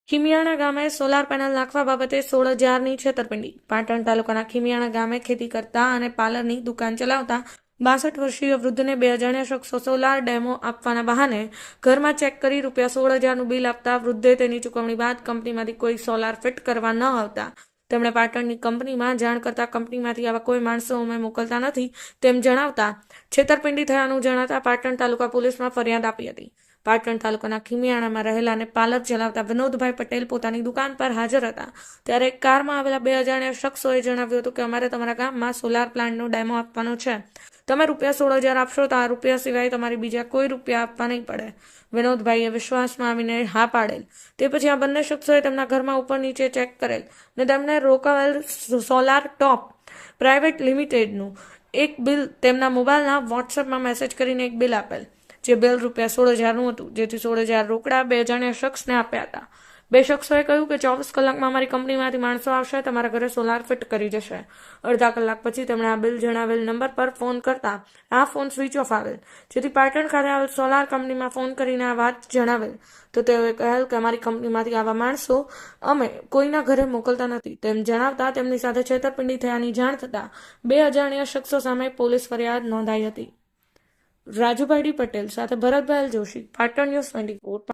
ખીમિયાણા ગામે solar panel નાખવા બાબતે 16,000ની છેતરપિંડી. પાટણ તાલુકાના ખીમિયાણા ગામે ખેતી કરતા અને પાર્લરની દુકાન ચલાવતા 62 વર્ષીય વૃદ્ધને 2 અજાણ્યા શખ્સો સોલાર ડેમો આપવાના બહાને ઘરમાં ચેક કરી ₹16,000નું બિલ આપતા વૃદ્ધે તેની ચૂકવણી બાદ કંપનીમાંથી કોઈ સોલાર ફિટ કરવા ન આવતા તેમણે પાટણની કંપનીમાં જાણ કરતા કંપનીમાંથી આવા કોઈ માણસો અમે મોકલતા નથી તેમ જણાવતા છેતરપિંડી થયાનું જણાતા પાટણ તાલુકા પોલીસમાં ફરિયાદ આપી હતી. પાટણ તાલુકાના ખીમિયાણામાં રહેલા અને પાર્લર ચલાવતા વિનોદભાઈ પટેલ પોતાની દુકાન પર હાજર હતા ત્યારે એક કારમાં આવેલા 2 અજાણ્યા શખ્સોએ જણાવ્યું હતું કે અમારે તમારા ગામમાં સોલાર પ્લાન્ટનો ડેમો આપવાનો છે. તમે ₹16,000 આપશો તો આ રૂપિયા સિવાય તમારે બીજા કોઈ રૂપિયા આપવા નહીં પડે. વિનોદભાઈએ વિશ્વાસમાં આવીને હા પાડેલ. તે પછી આ બંને શખ્સોએ તેમના ઘરમાં ઉપર નીચે ચેક કરેલ અને તેમને રોકાવેલ સોલાર ટોપ પ્રાઇવેટ લિમિટેડનું એક બિલ તેમના મોબાઈલના વોટ્સએપમાં મેસેજ કરીને એક બિલ આપેલ. જે બિલ ₹16,000નું હતું, જેથી 16,000 રોકડા 2 અજાણ્યા શખ્સને આપ્યા હતા. 2 શખ્સોએ કહ્યું કે 24 કલાકમાં અમારી કંપનીમાંથી માણસો આવશે, તમારા ઘરે સોલાર ફિટ કરી જશે. અડધા કલાક પછી તેમણે આ બિલ જણાવેલ નંબર પર ફોન કરતા આ ફોન સ્વિચ ઓફ આવેલ, જેથી પાટણ ખાતે આવેલ સોલાર કંપનીમાં ફોન કરીને આ વાત જણાવેલ તો તેઓએ કહેલ કે અમારી કંપનીમાંથી આવા માણસો અમે કોઈના ઘરે મોકલતા નથી તેમ જણાવતા તેમની સાથે છેતરપિંડી થયાની જાણ થતાં 2 અજાણ્યા શખ્સો સામે પોલીસ ફરિયાદ નોંધાઈ હતી. રાજુભાઈ પટેલ સાથે ભરતભાઈ જોશી, પાટણ ન્યૂઝ 24.